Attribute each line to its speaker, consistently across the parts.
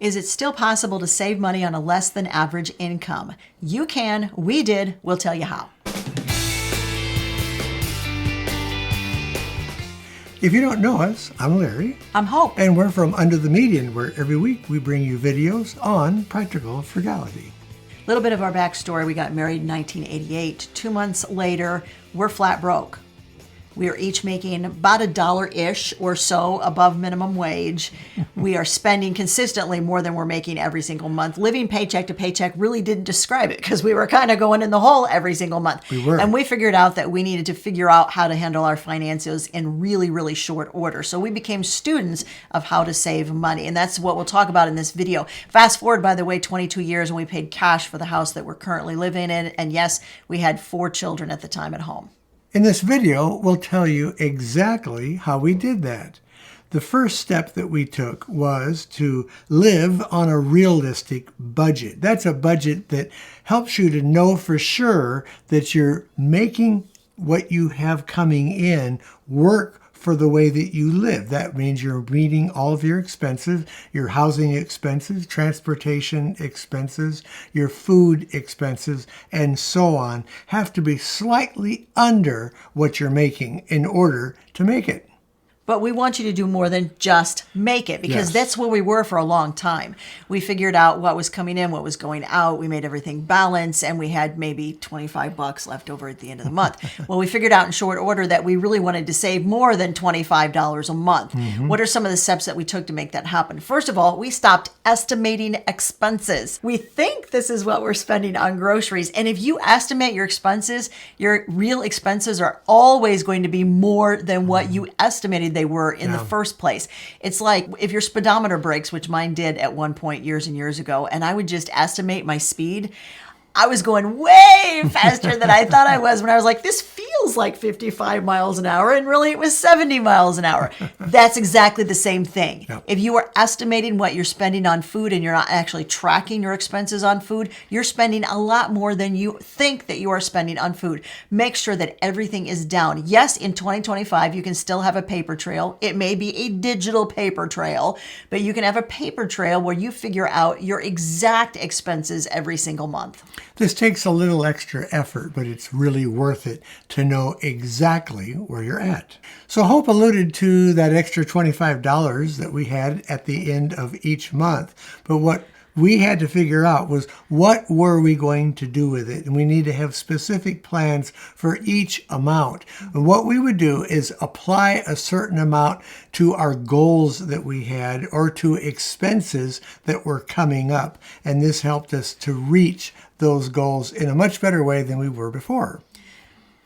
Speaker 1: Is it still possible to save money on a less than average income? You can. We did. We'll tell you how.
Speaker 2: If you don't know us, I'm Larry.
Speaker 1: I'm Hope.
Speaker 2: And we're from Under the Median, where every week we bring you videos on practical frugality.
Speaker 1: A little bit of our backstory. We got married in 1988. 2 months later, we're flat broke. We are each making about $1-ish or so above minimum wage. We are spending consistently more than we're making every single month. Living paycheck to paycheck really didn't describe it because we were kind of going in the hole every single month.
Speaker 2: We were.
Speaker 1: And we figured out that we needed to figure out how to handle our finances in really, really short order. So we became students of how to save money. And that's what we'll talk about in this video. Fast forward, by the way, 22 years and we paid cash for the house that we're currently living in. And yes, we had 4 children at the time at home.
Speaker 2: In this video, we'll tell you exactly how we did that. The first step that we took was to live on a realistic budget. That's a budget that helps you to know for sure that you're making what you have coming in work for the way that you live. That means you're meeting all of your expenses, your housing expenses, transportation expenses, your food expenses, and so on, have to be slightly under what you're making in order to make it.
Speaker 1: But we want you to do more than just make it, because
Speaker 2: Yes.
Speaker 1: that's where we were for a long time. We figured out what was coming in, what was going out. We made everything balance, and we had maybe $25 left over at the end of the month. Well, we figured out in short order that we really wanted to save more than $25 a month. What are some of the steps that we took to make that happen? First of all, we stopped estimating expenses. We think this is what we're spending on groceries. And if you estimate your expenses, your real expenses are always going to be more than what you estimated they were in the first place. It's like if your speedometer breaks, which mine did at one point years and years ago, and I would just estimate my speed, I was going way faster than I thought I was when I was like, this feels like 55 miles an hour, and really it was 70 miles an hour. That's exactly the same thing.
Speaker 2: Yep.
Speaker 1: If you are estimating what you're spending on food and you're not actually tracking your expenses on food, you're spending a lot more than you think that you are spending on food. Make sure that everything is down. Yes, in 2025, you can still have a paper trail. It may be a digital paper trail, but you can have a paper trail where you figure out your exact expenses every single month.
Speaker 2: This takes a little extra effort, but it's really worth it to know exactly where you're at. So Hope alluded to that extra $25 that we had at the end of each month. But what we had to figure out was, what were we going to do with it? And we need to have specific plans for each amount. And what we would do is apply a certain amount to our goals that we had or to expenses that were coming up. And this helped us to reach those goals in a much better way than we were before.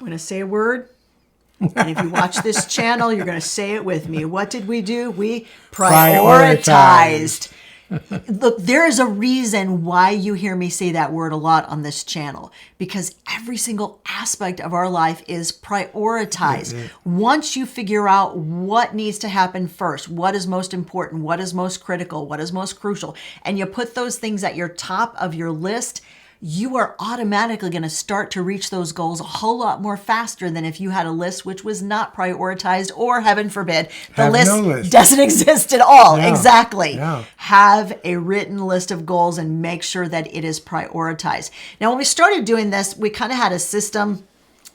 Speaker 1: I'm going to say a word, and if you watch this channel, you're going to say it with me. What did we do? We prioritized. Look, there is a reason why you hear me say that word a lot on this channel, because every single aspect of our life is prioritized. Once you figure out what needs to happen first, what is most important, what is most critical, what is most crucial, and you put those things at your top of your list, you are automatically going to start to reach those goals a whole lot more faster than if you had a list which was not prioritized, or heaven forbid, the list doesn't exist at all.
Speaker 2: Yeah.
Speaker 1: Exactly.
Speaker 2: Yeah.
Speaker 1: Have a written list of goals and make sure that it is prioritized. Now, when we started doing this, we kind of had a system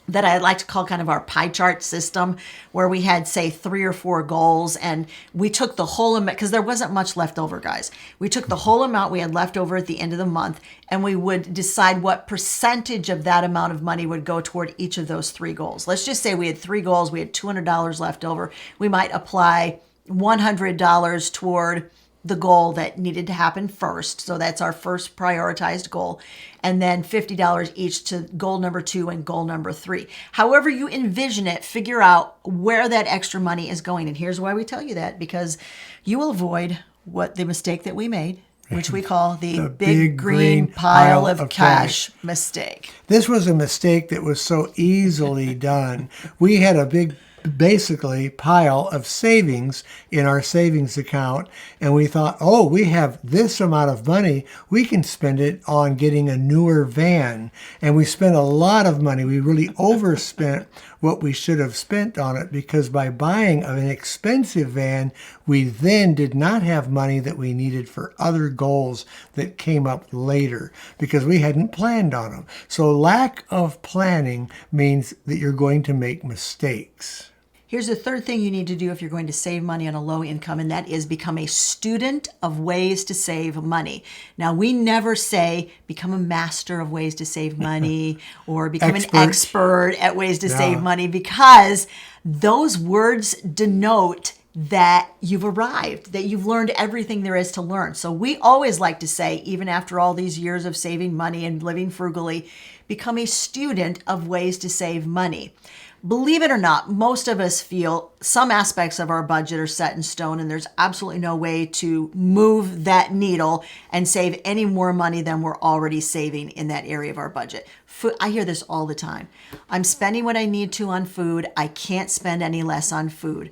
Speaker 1: that I like to call kind of our pie chart system, where we had, say, 3 or 4 goals, and we took the whole amount, because there wasn't much left over, guys. We took the whole amount we had left over at the end of the month, and we would decide what percentage of that amount of money would go toward each of those 3 goals. Let's just say we had 3 goals, we had $200 left over. We might apply $100 toward the goal that needed to happen first. So that's our first prioritized goal. And then $50 each to goal number 2 and goal number 3. However you envision it, figure out where that extra money is going. And here's why we tell you that, because you will avoid what the mistake that we made, which we call the big green pile of cash mistake.
Speaker 2: This was a mistake that was so easily done. We had a big basically pile of savings in our savings account, and we thought, oh, we have this amount of money, we can spend it on getting a newer van. And we spent a lot of money. We really overspent what we should have spent on it, because by buying an expensive van, we then did not have money that we needed for other goals that came up later because we hadn't planned on them. So lack of planning means that you're going to make mistakes.
Speaker 1: Here's the third thing you need to do if you're going to save money on a low income, and that is become a student of ways to save money. Now, we never say become a master of ways to save money or become an expert at ways to save money, because those words denote that you've arrived, that you've learned everything there is to learn. So we always like to say, even after all these years of saving money and living frugally, become a student of ways to save money. Believe it or not, most of us feel some aspects of our budget are set in stone, and there's absolutely no way to move that needle and save any more money than we're already saving in that area of our budget. Food, I hear this all the time. I'm spending what I need to on food. I can't spend any less on food.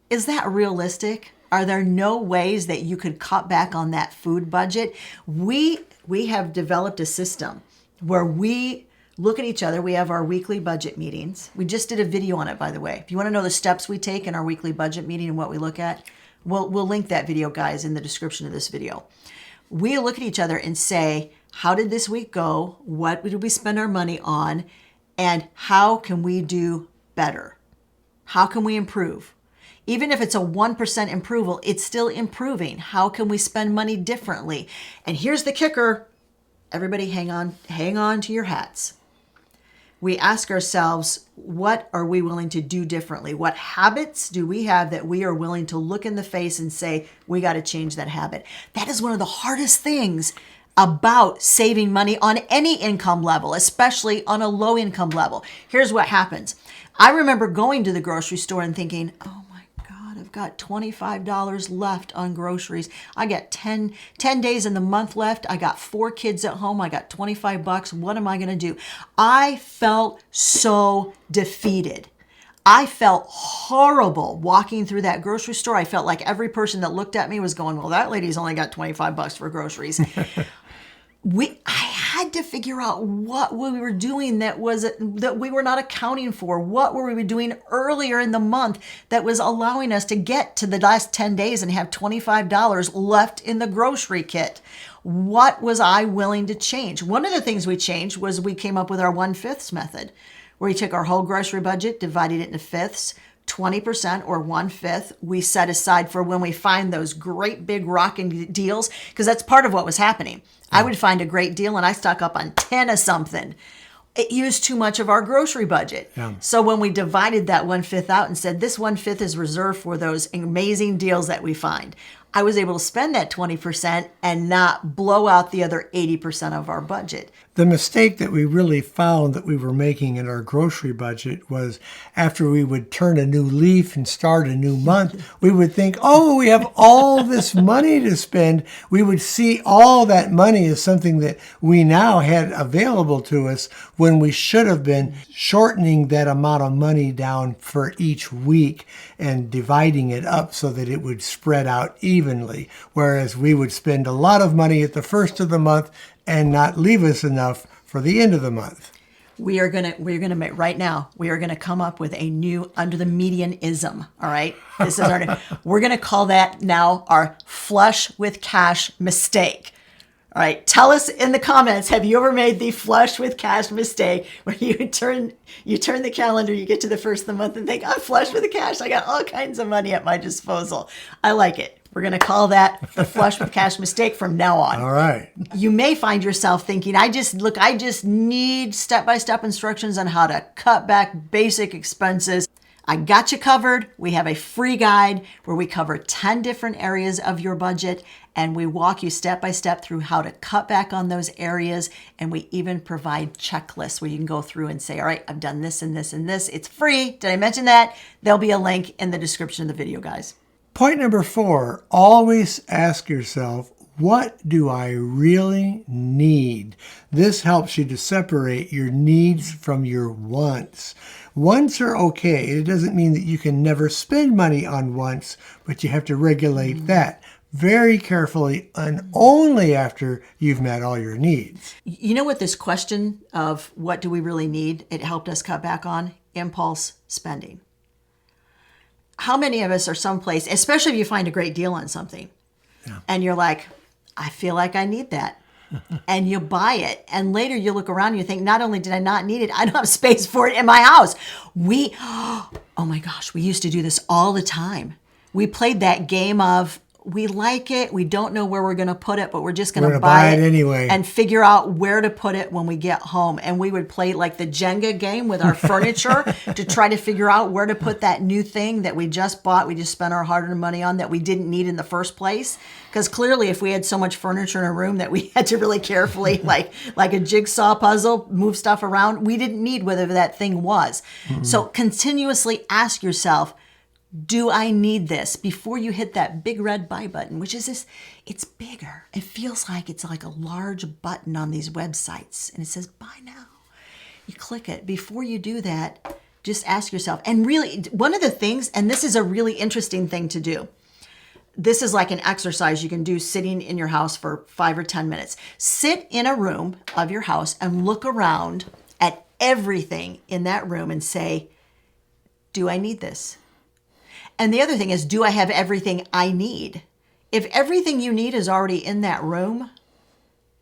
Speaker 1: Is that realistic? Are there no ways that you could cut back on that food budget? We have developed a system where we look at each other. We have our weekly budget meetings. We just did a video on it, by the way. If you want to know the steps we take in our weekly budget meeting and what we look at, we'll link that video, guys, in the description of this video. We look at each other and say, how did this week go? What did we spend our money on? And how can we do better? How can we improve? Even if it's a 1% improvement, it's still improving. How can we spend money differently? And here's the kicker. Everybody hang on to your hats. We ask ourselves, what are we willing to do differently? What habits do we have that we are willing to look in the face and say, we got to change that habit? That is one of the hardest things about saving money on any income level, especially on a low income level. Here's what happens. I remember going to the grocery store and thinking, oh my God, I've got $25 left on groceries. I got 10 days in the month left. I got 4 kids at home. I got $25. What am I going to do? I felt so defeated. I felt horrible walking through that grocery store. I felt like every person that looked at me was going, well, that lady's only got $25 for groceries. I had to figure out what we were doing that we were not accounting for. What were we doing earlier in the month that was allowing us to get to the last 10 days and have $25 left in the grocery kit? What was I willing to change? One of the things we changed was we came up with our 1/5 method, where we took our whole grocery budget, divided it into fifths. 20% or 1/5 we set aside for when we find those great big rocking deals, because that's part of what was happening. I would find a great deal and I stock up on 10 of something. It used too much of our grocery budget. Yeah. So when we divided that 1/5 out and said this 1/5 is reserved for those amazing deals that we find, I was able to spend that 20% and not blow out the other 80% of our budget.
Speaker 2: The mistake that we really found that we were making in our grocery budget was after we would turn a new leaf and start a new month, we would think, oh, we have all this money to spend. We would see all that money as something that we now had available to us, when we should have been shortening that amount of money down for each week and dividing it up so that it would spread out evenly. Whereas we would spend a lot of money at the first of the month and not leave us enough for the end of the month.
Speaker 1: We're gonna right now, we are gonna come up with a new under the median-ism. All right, this is we're gonna call that now our flush with cash mistake. All right, tell us in the comments, have you ever made the flush with cash mistake where you turn the calendar, you get to the first of the month and think, I'm flush with the cash. I got all kinds of money at my disposal. I like it. We're going to call that the flush with cash mistake from now on.
Speaker 2: All right.
Speaker 1: You may find yourself thinking, I just need step-by-step instructions on how to cut back basic expenses. I got you covered. We have a free guide where we cover 10 different areas of your budget, and we walk you step by step through how to cut back on those areas. And we even provide checklists where you can go through and say, all right, I've done this and this and this. It's free. Did I mention that? There'll be a link in the description of the video, guys.
Speaker 2: Point number 4, always ask yourself, What do I really need? This helps you to separate your needs from your wants. Wants are okay. It doesn't mean that you can never spend money on wants, but you have to regulate that very carefully and only after you've met all your needs.
Speaker 1: You know what this question of what do we really need, it helped us cut back on? Impulse spending. How many of us are someplace, especially if you find a great deal on something, and you're like, I feel like I need that. And you buy it. And later you look around and you think, not only did I not need it, I don't have space for it in my house. Oh my gosh, we used to do this all the time. We played that game of, we like it, we don't know where we're going to put it, but we're just going to buy it
Speaker 2: anyway
Speaker 1: and figure out where to put it when we get home. And we would play like the Jenga game with our furniture to try to figure out where to put that new thing that we just bought, we just spent our hard-earned money on that we didn't need in the first place. Because clearly if we had so much furniture in a room that we had to really carefully, like a jigsaw puzzle, move stuff around, we didn't need whatever that thing was. So continuously ask yourself, do I need this? Before you hit that big red buy button, which is this, it's bigger. It feels like it's like a large button on these websites and it says buy now. You click it. Before you do that, just ask yourself. And really, one of the things, and this is a really interesting thing to do. This is like an exercise you can do sitting in your house for 5 or 10 minutes. Sit in a room of your house and look around at everything in that room and say, do I need this? And the other thing is, do I have everything I need? If everything you need is already in that room,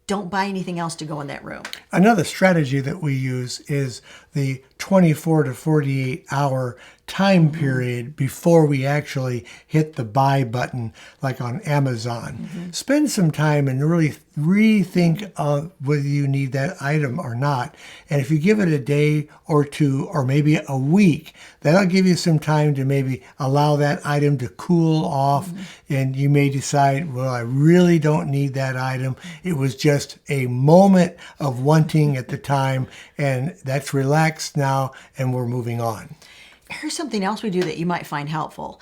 Speaker 1: don't buy anything else to go in that room.
Speaker 2: Another strategy that we use is the 24 to 48 hour time period before we actually hit the buy button, like on Amazon. Spend some time and really rethink of whether you need that item or not. And if you give it a day or two or maybe a week, that'll give you some time to maybe allow that item to cool off. And you may decide, well, I really don't need that item. It was just a moment of wanting at the time, and that's relaxed now, and we're moving on.
Speaker 1: Here's something else we do that you might find helpful.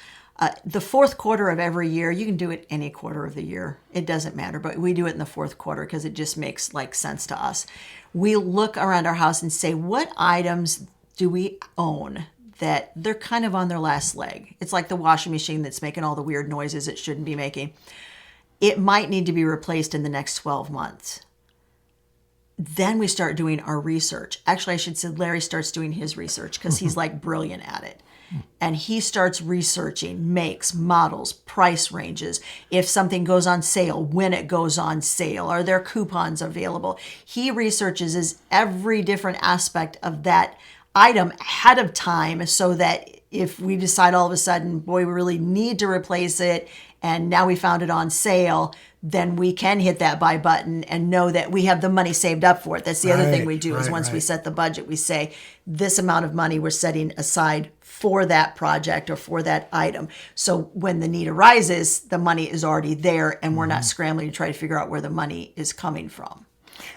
Speaker 1: The fourth quarter of every year, you can do it any quarter of the year. It doesn't matter, but we do it in the fourth quarter because it just makes like sense to us. We look around our house and say, what items do we own that they're kind of on their last leg? It's like the washing machine that's making all the weird noises it shouldn't be making. It might need to be replaced in the next 12 months. Then we start doing our research. Actually, I should say Larry starts doing his research because he's like brilliant at it. And he starts researching makes, models, price ranges. If something goes on sale, when it goes on sale, are there coupons available? He researches every different aspect of that item ahead of time so that if we decide all of a sudden, boy, we really need to replace it, and now we found it on sale, then we can hit that buy button and know that we have the money saved up for it. That's the other thing we do is once we set the budget, we say this amount of money we're setting aside for that project or for that item. So when the need arises, the money is already there and we're not scrambling to try to figure out where the money is coming from.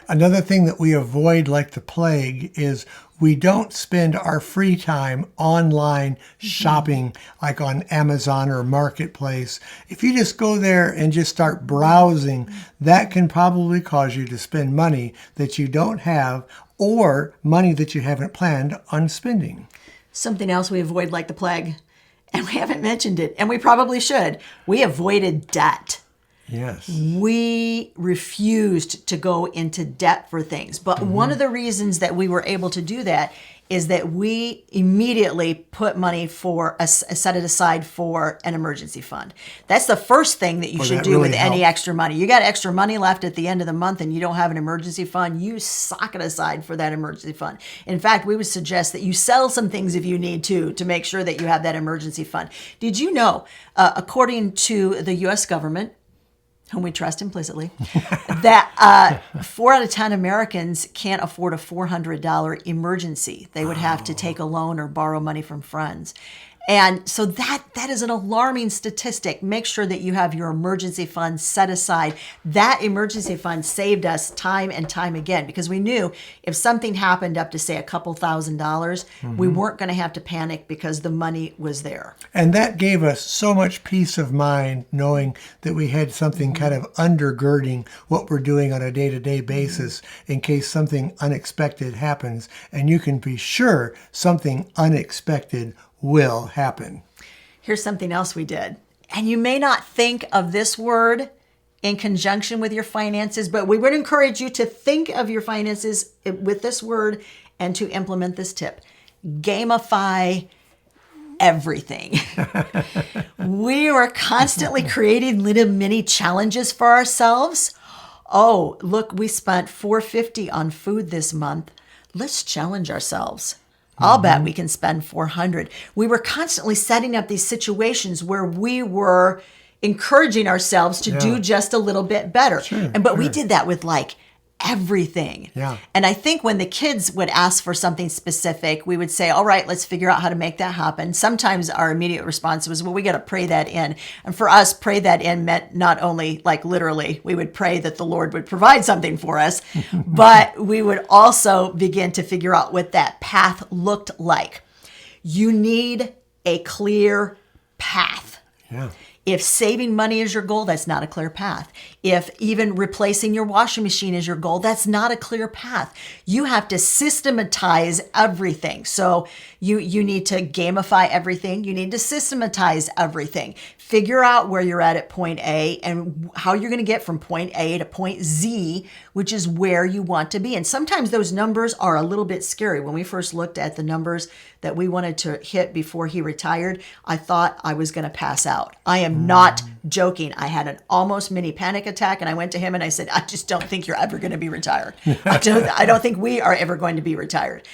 Speaker 2: Another thing that we avoid like the plague is we don't spend our free time online shopping like on Amazon or Marketplace. If you just go there and just start browsing, that can probably cause you to spend money that you don't have or money that you haven't planned on spending.
Speaker 1: Something else we avoid like the plague, and we haven't mentioned it, and we probably should. We avoided debt.
Speaker 2: Yes.
Speaker 1: We refused to go into debt for things. But one of the reasons that we were able to do that is that we immediately put money set it aside for an emergency fund. That's the first thing that you should do with any extra money. You got extra money left at the end of the month and you don't have an emergency fund, you sock it aside for that emergency fund. In fact, we would suggest that you sell some things if you need to make sure that you have that emergency fund. Did you know, according to the U.S. government, whom we trust implicitly, that 4 out of 10 Americans can't afford a $400 emergency. They would have to take a loan or borrow money from friends. And so that is an alarming statistic. Make sure that you have your emergency fund set aside. That emergency fund saved us time and time again, because we knew if something happened up to, say, a couple $1,000s, we weren't going to have to panic because the money was there.
Speaker 2: And that gave us so much peace of mind knowing that we had something kind of undergirding what we're doing on a day-to-day basis in case something unexpected happens. And you can be sure something unexpected will happen.
Speaker 1: Here's something else we did. And you may not think of this word in conjunction with your finances, but we would encourage you to think of your finances with this word and to implement this tip. Gamify everything. We were constantly creating little mini challenges for ourselves. Oh, look, we spent $450 on food this month. Let's challenge ourselves. I'll bet we can spend $400. We were constantly setting up these situations where we were encouraging ourselves to do just a little bit better. But we did that with like everything.
Speaker 2: Yeah.
Speaker 1: And I think when the kids would ask for something specific, we would say, all right, let's figure out how to make that happen. Sometimes our immediate response was, well, we got to pray that in. And for us, pray that in meant not only like literally, we would pray that the Lord would provide something for us, but we would also begin to figure out what that path looked like. You need a clear path.
Speaker 2: Yeah.
Speaker 1: If saving money is your goal, that's not a clear path. If even replacing your washing machine is your goal, that's not a clear path. You have to systematize everything. So you need to gamify everything. You need to systematize everything. Figure out where you're at point A and how you're going to get from point A to point Z, which is where you want to be. And sometimes those numbers are a little bit scary. When we first looked at the numbers that we wanted to hit before he retired, I thought I was going to pass out. I am not joking. I had an almost mini panic attack, and I went to him and I said, I just don't think you're ever going to be retired. I don't think we are ever going to be retired.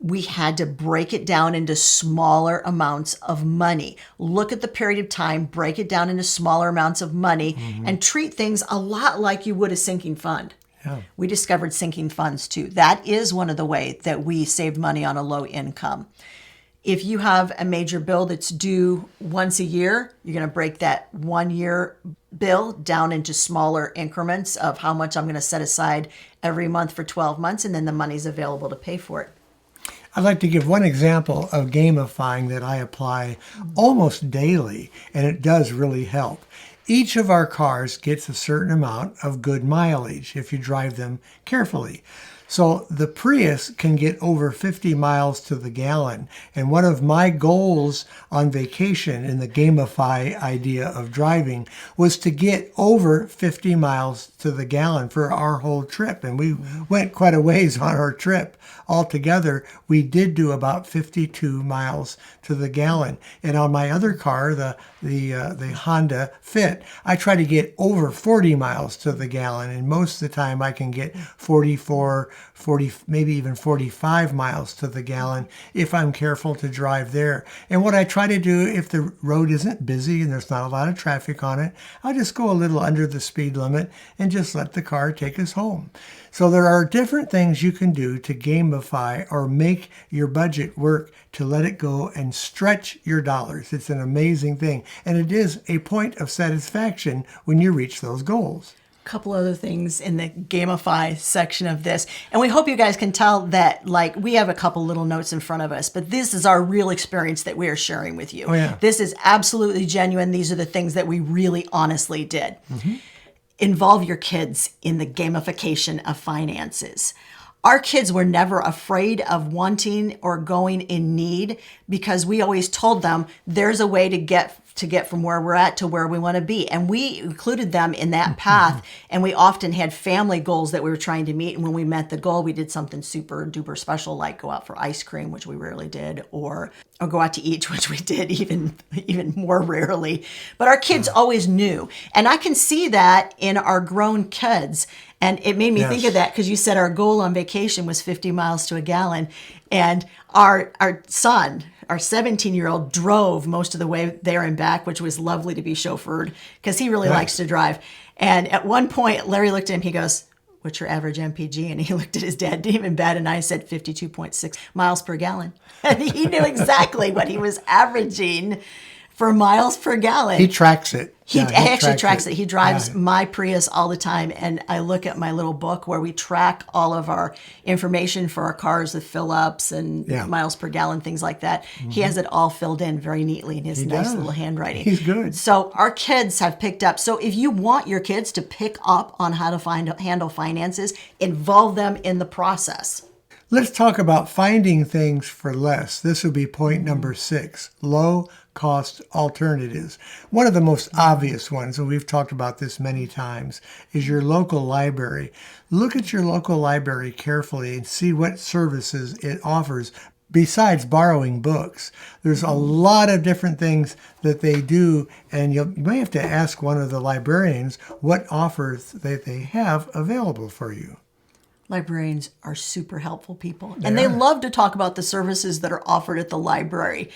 Speaker 1: We had to break it down into smaller amounts of money. Look at the period of time, break it down into smaller amounts of money, and treat things a lot like you would a sinking fund.
Speaker 2: Yeah.
Speaker 1: We discovered sinking funds too. That is one of the ways that we saved money on a low income. If you have a major bill that's due once a year, you're going to break that 1 year bill down into smaller increments of how much I'm going to set aside every month for 12 months, and then the money's available to pay for it.
Speaker 2: I'd like to give one example of gamifying that I apply almost daily, and it does really help. Each of our cars gets a certain amount of good mileage if you drive them carefully. So the Prius can get over 50 miles to the gallon. And one of my goals on vacation in the gamify idea of driving was to get over 50 miles to the gallon for our whole trip. And we went quite a ways on our trip. Altogether, we did do about 52 miles to the gallon. And on my other car, the Honda Fit, I try to get over 40 miles to the gallon. And most of the time I can get 44, 40, maybe even 45 miles to the gallon if I'm careful to drive there. And what I try to do, if the road isn't busy and there's not a lot of traffic on it, I'll just go a little under the speed limit and just let the car take us home. So there are different things you can do to gamify or make your budget work to let it go and stretch your dollars. It's an amazing thing. And it is a point of satisfaction when you reach those goals.
Speaker 1: Couple other things in the gamify section of this. And we hope you guys can tell that, like, we have a couple little notes in front of us, but this is our real experience that we are sharing with you.
Speaker 2: Oh, yeah.
Speaker 1: This is absolutely genuine. These are the things that we really honestly did. Involve your kids in the gamification of finances. Our kids were never afraid of wanting or going in need because we always told them there's a way to get from where we're at to where we want to be. And we included them in that path. And we often had family goals that we were trying to meet. And when we met the goal, we did something super duper special, like go out for ice cream, which we rarely did, or go out to eat, which we did even more rarely. But our kids always knew. And I can see that in our grown kids. And it made me think of that because you said our goal on vacation was 50 miles to a gallon. And our son, our 17-year-old, drove most of the way there and back, which was lovely to be chauffeured because he really likes to drive. And at one point, Larry looked at him, he goes, what's your average MPG? And he looked at his dad, didn't even bat an eye, said 52.6 miles per gallon. And he knew exactly what he was averaging for miles per gallon.
Speaker 2: He tracks it.
Speaker 1: He actually tracks it. He drives
Speaker 2: Yeah.
Speaker 1: my Prius all the time. And I look at my little book where we track all of our information for our cars, the fill-ups and
Speaker 2: Yeah.
Speaker 1: miles per gallon, things like that. He has it all filled in very neatly in his nice
Speaker 2: does.
Speaker 1: little handwriting.
Speaker 2: He's good.
Speaker 1: So our kids have picked up. So if you want your kids to pick up on how to handle finances, involve them in the process.
Speaker 2: Let's talk about finding things for less. This would be point number 6, low cost alternatives. One of the most obvious ones, and we've talked about this many times, is your local library. Look at your local library carefully and see what services it offers besides borrowing books. There's a lot of different things that they do, and you may have to ask one of the librarians what offers that they have available for you.
Speaker 1: Librarians are super helpful people, and they love to talk about the services that are offered at the library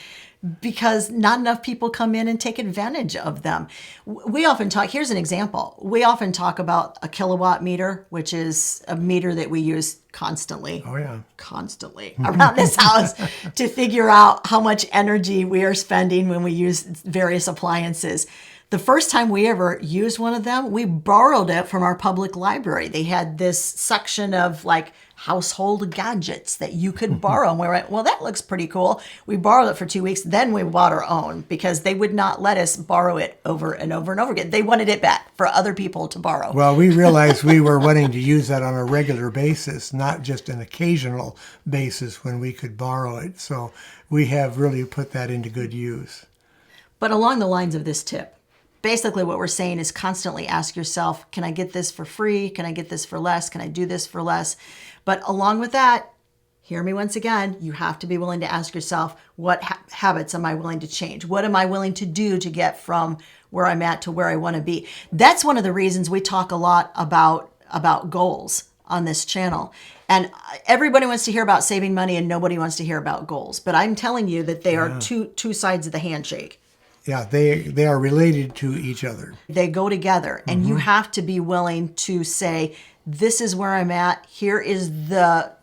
Speaker 1: because not enough people come in and take advantage of them. We often talk, here's an example. We often talk about a kilowatt meter, which is a meter that we use constantly.
Speaker 2: Oh, yeah.
Speaker 1: Constantly around this house to figure out how much energy we are spending when we use various appliances. The first time we ever used one of them, we borrowed it from our public library. They had this section of like household gadgets that you could borrow. And we were like, well, that looks pretty cool. We borrowed it for 2 weeks. Then we bought our own because they would not let us borrow it over and over and over again. They wanted it back for other people to borrow.
Speaker 2: Well, we realized we were wanting to use that on a regular basis, not just an occasional basis when we could borrow it. So we have really put that into good use.
Speaker 1: But along the lines of this tip, basically what we're saying is constantly ask yourself, can I get this for free? Can I get this for less? Can I do this for less? But along with that, hear me once again, you have to be willing to ask yourself, what habits am I willing to change? What am I willing to do to get from where I'm at to where I want to be? That's one of the reasons we talk a lot about goals on this channel. And everybody wants to hear about saving money and nobody wants to hear about goals. But I'm telling you that they are two sides of the handshake.
Speaker 2: Yeah, they are related to each other.
Speaker 1: They go together, and you have to be willing to say, this is where I'm at. Here are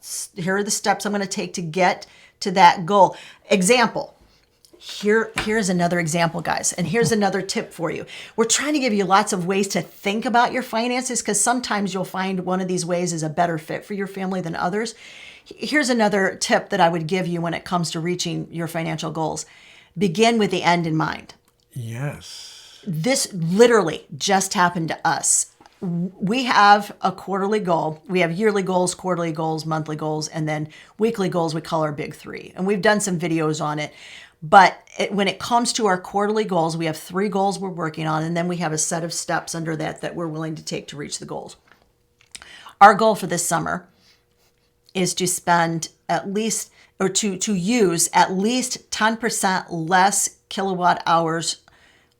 Speaker 1: the steps I'm going to take to get to that goal. Example. Here's another example, guys. And here's another tip for you. We're trying to give you lots of ways to think about your finances because sometimes you'll find one of these ways is a better fit for your family than others. Here's another tip that I would give you when it comes to reaching your financial goals. Begin with the end in mind.
Speaker 2: Yes.
Speaker 1: This literally just happened to us. We have a quarterly goal. We have yearly goals, quarterly goals, monthly goals, and then weekly goals we call our big 3. And we've done some videos on it. But when it comes to our quarterly goals, we have 3 goals we're working on, and then we have a set of steps under that we're willing to take to reach the goals. Our goal for this summer is to spend at least, or to use at least 10% less kilowatt hours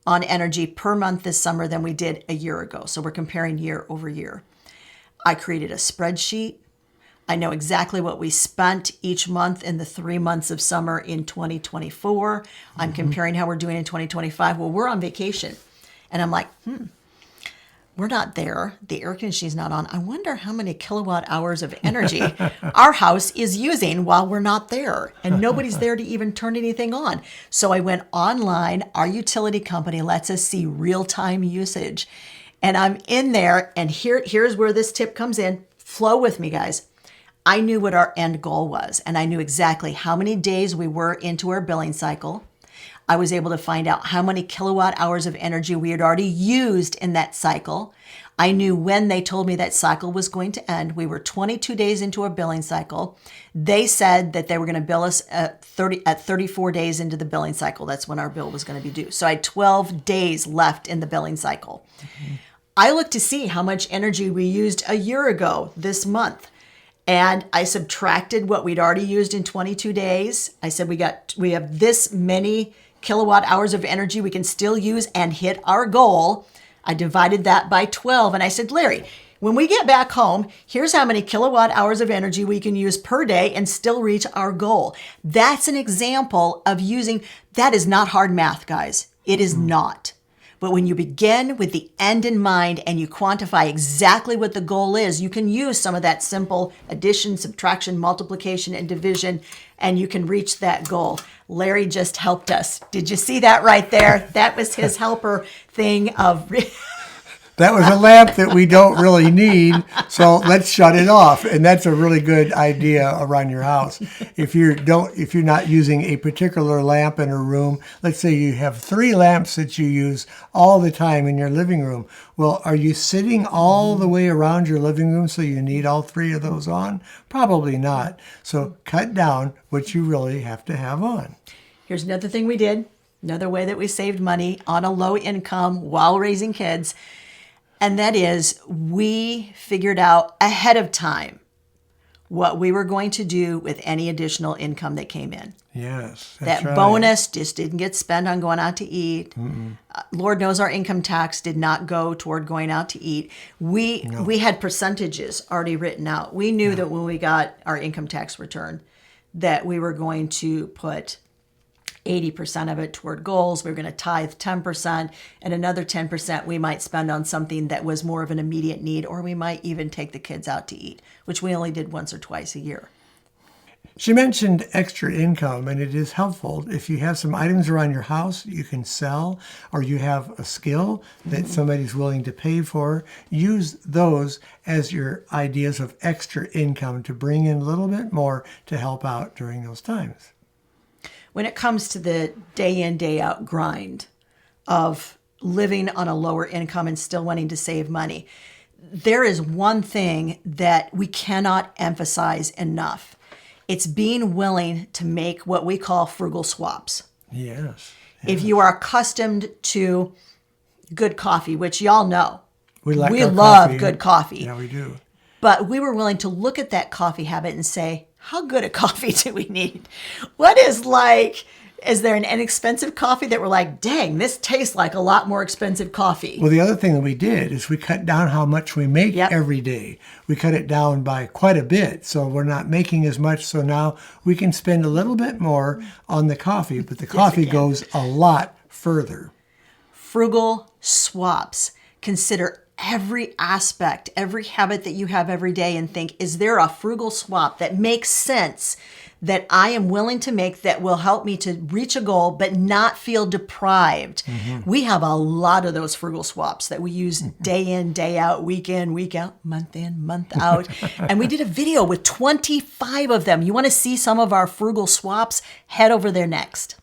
Speaker 1: on energy per month this summer than we did a year ago. So we're comparing year over year. I created a spreadsheet. I know exactly what we spent each month in the 3 months of summer in 2024. I'm comparing how we're doing in 2025. Well, we're on vacation. And I'm like, we're not there. The air conditioning's not on. I wonder how many kilowatt hours of energy our house is using while we're not there. And nobody's there to even turn anything on. So I went online. Our utility company lets us see real-time usage. And I'm in there. And here's where this tip comes in. Flow with me, guys. I knew what our end goal was. And I knew exactly how many days we were into our billing cycle. I was able to find out how many kilowatt hours of energy we had already used in that cycle. I knew when they told me that cycle was going to end. We were 22 days into a billing cycle. They said that they were going to bill us at 34 days into the billing cycle. That's when our bill was going to be due. So I had 12 days left in the billing cycle. I looked to see how much energy we used a year ago this month. And I subtracted what we'd already used in 22 days. I said we have this many kilowatt hours of energy we can still use and hit our goal. I divided that by 12. And I said, Larry, when we get back home, here's how many kilowatt hours of energy we can use per day and still reach our goal. That's an example of using, that is not hard math, guys. It is not. But when you begin with the end in mind and you quantify exactly what the goal is, you can use some of that simple addition, subtraction, multiplication, and division, and you can reach that goal. Larry just helped us. Did you see that right there? That was his helper thing of...
Speaker 2: That was a lamp that we don't really need, so let's shut it off. And that's a really good idea around your house. If you're not using a particular lamp in a room, let's say you have 3 lamps that you use all the time in your living room. Well, are you sitting all the way around your living room so you need all 3 of those on? Probably not. So cut down what you really have to have on.
Speaker 1: Here's another thing we did, another way that we saved money on a low income while raising kids. And that is, we figured out ahead of time what we were going to do with any additional income that came in.
Speaker 2: Yes,
Speaker 1: that's right. Bonus just didn't get spent on going out to eat. Lord knows our income tax did not go toward going out to eat. We had percentages already written out. We knew that when we got our income tax return that we were going to put 80% of it toward goals. We were going to tithe 10%, and another 10% we might spend on something that was more of an immediate need, or we might even take the kids out to eat, which we only did once or twice a year.
Speaker 2: She mentioned extra income, and it is helpful. If you have some items around your house you can sell, or you have a skill that somebody's willing to pay for, use those as your ideas of extra income to bring in a little bit more to help out during those times.
Speaker 1: When it comes to the day in, day out grind of living on a lower income and still wanting to save money, there is one thing that we cannot emphasize enough. It's being willing to make what we call frugal swaps.
Speaker 2: Yes.
Speaker 1: If you are accustomed to good coffee, which y'all know, we love
Speaker 2: coffee.
Speaker 1: Good coffee.
Speaker 2: Yeah, we do.
Speaker 1: But we were willing to look at that coffee habit and say, how good a coffee do we need? Is there an inexpensive coffee that we're like, dang, this tastes like a lot more expensive coffee?
Speaker 2: Well, the other thing that we did is we cut down how much we make every day. We cut it down by quite a bit, so we're not making as much. So now we can spend a little bit more on the coffee, but the coffee goes a lot further.
Speaker 1: Frugal swaps. Consider every aspect, every habit that you have every day and think, is there a frugal swap that makes sense that I am willing to make that will help me to reach a goal but not feel deprived? We have a lot of those frugal swaps that we use day in, day out, week in, week out, month in, month out. And we did a video with 25 of them. You want to see some of our frugal swaps? Head over there next.